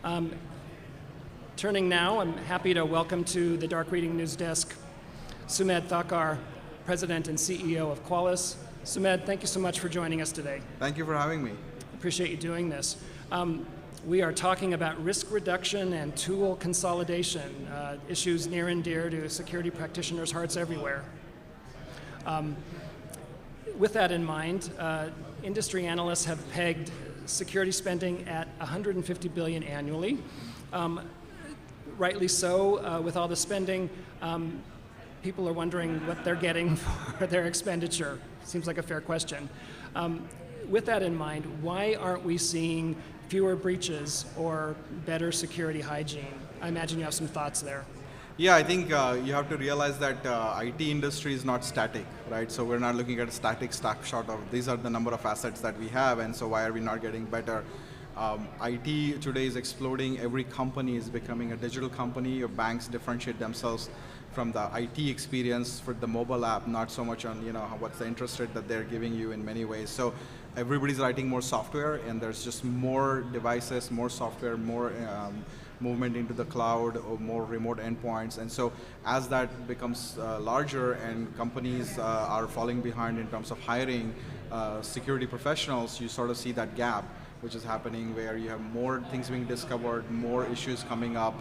Um, Turning now, I'm happy to welcome to the Dark Reading News Desk Sumedh Thakar, President and CEO of Qualys. Sumedh, thank you so much for joining us today. Thank you for having me. Appreciate you doing this. We are talking about risk reduction and tool consolidation, issues near and dear to security practitioners' hearts everywhere. With that in mind, industry analysts have pegged security spending at $150 billion annually. Rightly so, with all the spending, people are wondering what they're getting for their expenditure. Seems like a fair question. With that in mind, why aren't we seeing fewer breaches or better security hygiene? I imagine you have some thoughts there. Yeah, I think you have to realize that IT industry is not static, right? So we're not looking at a static snapshot of these are the number of assets that we have, and so why are we not getting better? IT today is exploding. Every company is becoming a digital company. Your banks differentiate themselves from the IT experience for the mobile app, not so much on what's the interest rate that they're giving you in many ways. So everybody's writing more software, and there's just more devices, more software, more movement into the cloud, or more remote endpoints. And so as that becomes larger and companies are falling behind in terms of hiring security professionals, you sort of see that gap which is happening where you have more things being discovered, more issues coming up,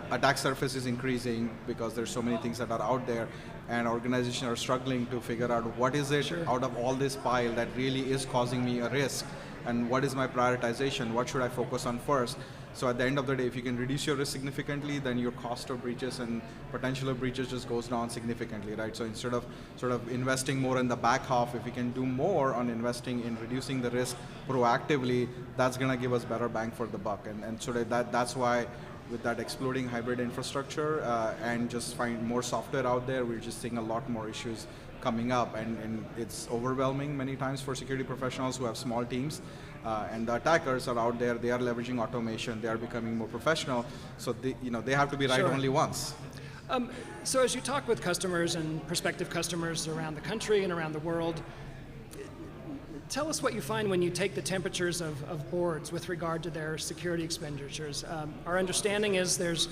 attack surface is increasing because there's so many things that are out there, and organizations are struggling to figure out what is it out of all this pile that really is causing me a risk, and what is my prioritization, what should I focus on first. So at the end of the day, if you can reduce your risk significantly, then your cost of breaches and potential of breaches just goes down significantly, right? So instead of sort of investing more in the back half, if we can do more on investing in reducing the risk proactively, that's going to give us better bang for the buck. And so that's why with that exploding hybrid infrastructure and just find more software out there, we're just seeing a lot more issues coming up, and it's overwhelming many times for security professionals who have small teams. And the attackers are out there, they are leveraging automation, they are becoming more professional, so they have to be right only once. So as you talk with customers and prospective customers around the country and around the world, tell us what you find when you take the temperatures of boards with regard to their security expenditures. Our understanding is there's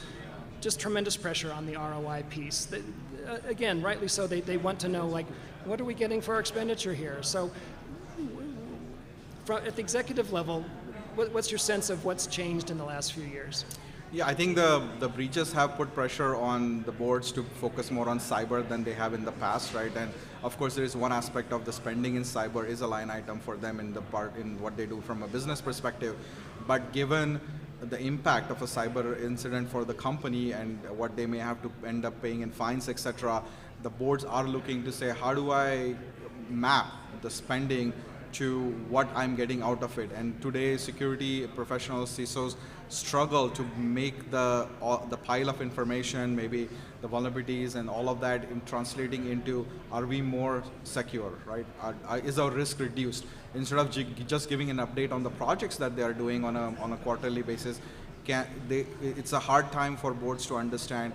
just tremendous pressure on the ROI piece. Again, rightly so, they want to know, like, what are we getting for our expenditure here? So at the executive level, what's your sense of what's changed in the last few years? Yeah, I think the breaches have put pressure on the boards to focus more on cyber than they have in the past, right? And of course, there is one aspect of the spending in cyber is a line item for them in what they do from a business perspective. But given the impact of a cyber incident for the company and what they may have to end up paying in fines, etc., the boards are looking to say, how do I map the spending to what I'm getting out of it? And today, security professionals, CISOs, struggle to make the pile of information, maybe the vulnerabilities and all of that, in translating into, are we more secure, right? Is our risk reduced? Instead of just giving an update on the projects that they are doing on a quarterly basis, it's a hard time for boards to understand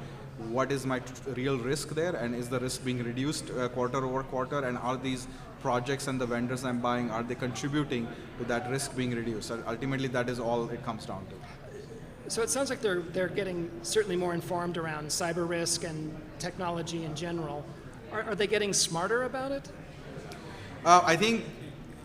what is my real risk there, and is the risk being reduced quarter over quarter, and are these projects and the vendors I'm buying, are they contributing to that risk being reduced? So ultimately, that is all it comes down to. So it sounds like they're getting certainly more informed around cyber risk and technology in general. Are they getting smarter about it? I think,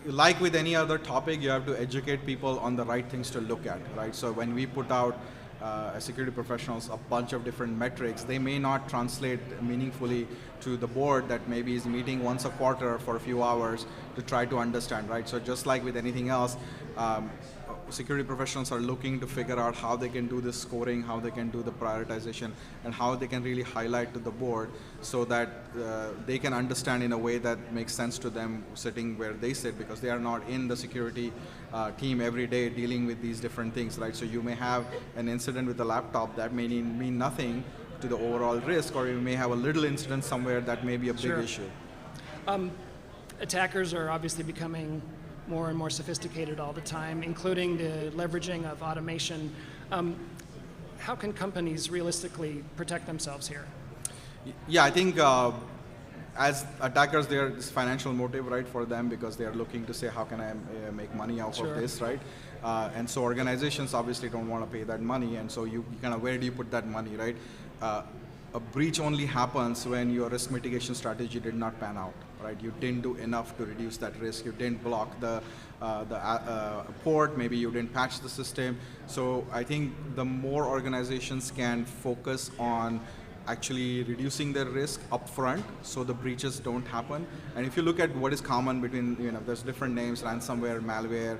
like with any other topic, you have to educate people on the right things to look at, right? So when we put out as security professionals a bunch of different metrics, they may not translate meaningfully to the board that maybe is meeting once a quarter for a few hours to try to understand, right? So just like with anything else, security professionals are looking to figure out how they can do the scoring, how they can do the prioritization, and how they can really highlight to the board so that they can understand in a way that makes sense to them sitting where they sit, because they are not in the security team every day dealing with these different things, right? So you may have an incident with a laptop that may mean nothing to the overall risk, or you may have a little incident somewhere that may be a big issue. Attackers are obviously becoming more and more sophisticated all the time, including the leveraging of automation. How can companies realistically protect themselves here? Yeah, I think as attackers, there is financial motive, right, for them, because they are looking to say, how can I make money out of this, right? And so organizations obviously don't want to pay that money, and so you kind of, where do you put that money, right? A breach only happens when your risk mitigation strategy did not pan out, right? You didn't do enough to reduce that risk. You didn't block the port. Maybe you didn't patch the system. So I think the more organizations can focus on actually reducing their risk upfront, so the breaches don't happen. And if you look at what is common between, there's different names: ransomware, malware.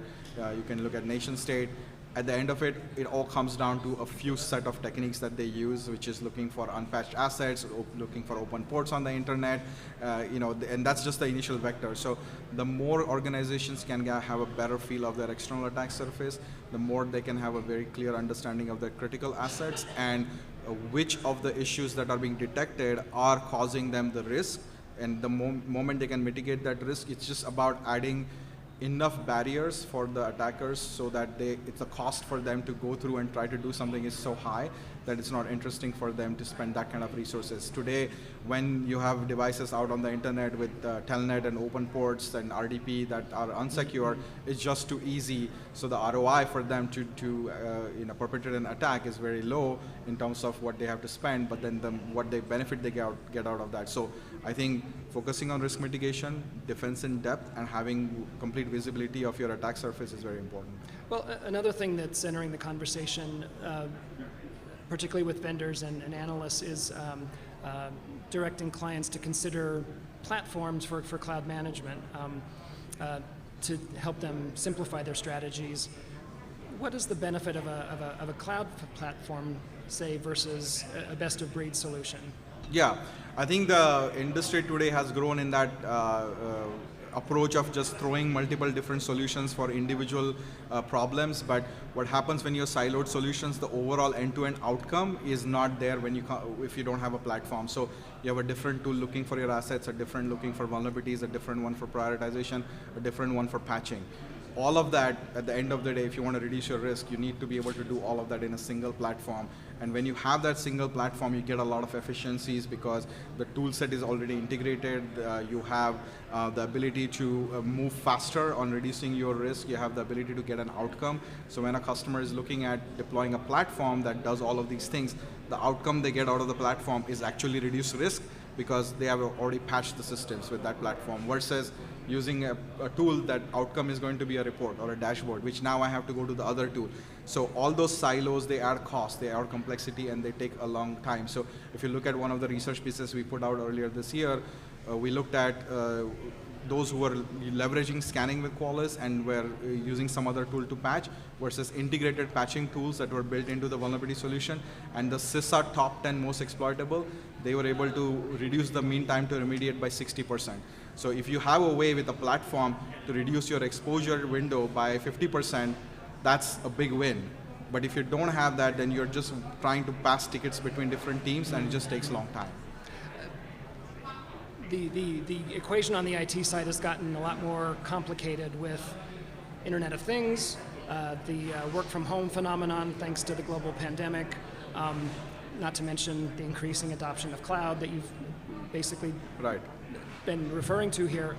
You can look at nation state. At the end of it, it all comes down to a few set of techniques that they use, which is looking for unpatched assets, looking for open ports on the internet, and that's just the initial vector. So the more organizations can have a better feel of their external attack surface, the more they can have a very clear understanding of their critical assets and which of the issues that are being detected are causing them the risk. And the moment they can mitigate that risk, it's just about adding enough barriers for the attackers so that it's a cost for them to go through and try to do something is so high that it's not interesting for them to spend that kind of resources. Today, when you have devices out on the internet with telnet and open ports and RDP that are unsecure, it's just too easy. So the ROI for them to perpetrate an attack is very low in terms of what they have to spend, but then what they benefit they get out of that. So I think focusing on risk mitigation, defense in depth, and having complete visibility of your attack surface is very important. Well, another thing that's entering the conversation, particularly with vendors and analysts, is directing clients to consider platforms for cloud management to help them simplify their strategies. What is the benefit of a cloud platform, say, versus a best-of-breed solution? Yeah, I think the industry today has grown in that approach of just throwing multiple different solutions for individual problems. But what happens when you siloed solutions, the overall end-to-end outcome is not there if you don't have a platform. So you have a different tool looking for your assets, a different looking for vulnerabilities, a different one for prioritization, a different one for patching. All of that, at the end of the day, if you want to reduce your risk, you need to be able to do all of that in a single platform. And when you have that single platform, you get a lot of efficiencies because the tool set is already integrated. You have the ability to move faster on reducing your risk. You have the ability to get an outcome. So when a customer is looking at deploying a platform that does all of these things, the outcome they get out of the platform is actually reduced risk because they have already patched the systems with that platform, versus using a tool that outcome is going to be a report or a dashboard, which now I have to go to the other tool. So all those silos, they add cost, they add complexity, and they take a long time. So if you look at one of the research pieces we put out earlier this year, we looked at those who were leveraging scanning with Qualys and were using some other tool to patch versus integrated patching tools that were built into the vulnerability solution. And the CISA top 10 most exploitable, they were able to reduce the mean time to remediate by 60%. So if you have a way with a platform to reduce your exposure window by 50%, that's a big win. But if you don't have that, then you're just trying to pass tickets between different teams, and it just takes a long time. The equation on the IT side has gotten a lot more complicated with Internet of Things, the work from home phenomenon thanks to the global pandemic, not to mention the increasing adoption of cloud that you've basically been referring to here.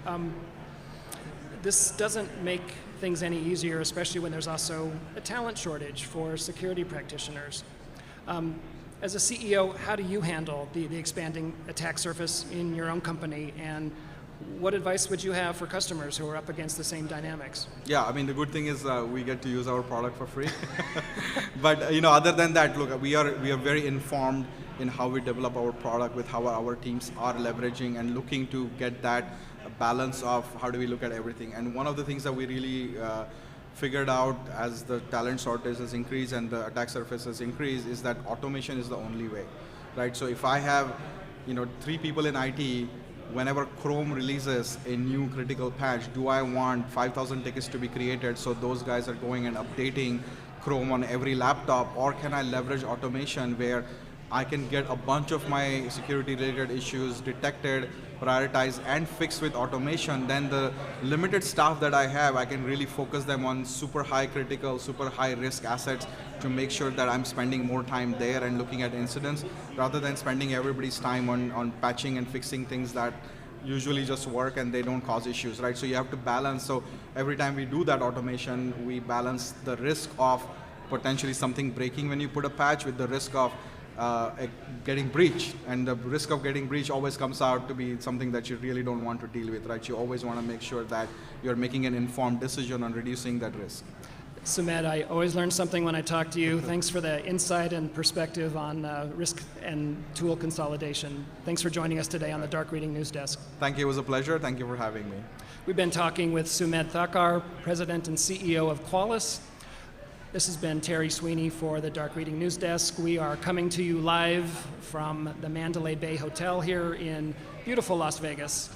This doesn't make things any easier, especially when there's also a talent shortage for security practitioners. As a CEO, how do you handle the expanding attack surface in your own company, and what advice would you have for customers who are up against the same dynamics? Yeah, I mean, the good thing is we get to use our product for free. But other than that, look, we are very informed in how we develop our product, with how our teams are leveraging and looking to get that balance of how do we look at everything. And one of the things that we really figured out as the talent shortage has increased and the attack surface has increased is that automation is the only way, right? So if I have 3 people in IT, whenever Chrome releases a new critical patch, do I want 5,000 tickets to be created so those guys are going and updating Chrome on every laptop? Or can I leverage automation where I can get a bunch of my security related issues detected, prioritized, and fixed with automation? Then the limited staff that I have, I can really focus them on super high critical, super high risk assets to make sure that I'm spending more time there and looking at incidents rather than spending everybody's time on patching and fixing things that usually just work and they don't cause issues, right? So you have to balance. So every time we do that automation, we balance the risk of potentially something breaking when you put a patch with the risk of getting breached. And the risk of getting breached always comes out to be something that you really don't want to deal with, right? You always want to make sure that you're making an informed decision on reducing that risk. Sumedh, I always learn something when I talk to you. Thanks for the insight and perspective on risk and tool consolidation. Thanks for joining us today on the Dark Reading News Desk. Thank you. It was a pleasure. Thank you for having me. We've been talking with Sumedh Thakar, President and CEO of Qualys. This has been Terry Sweeney for the Dark Reading News Desk. We are coming to you live from the Mandalay Bay Hotel here in beautiful Las Vegas.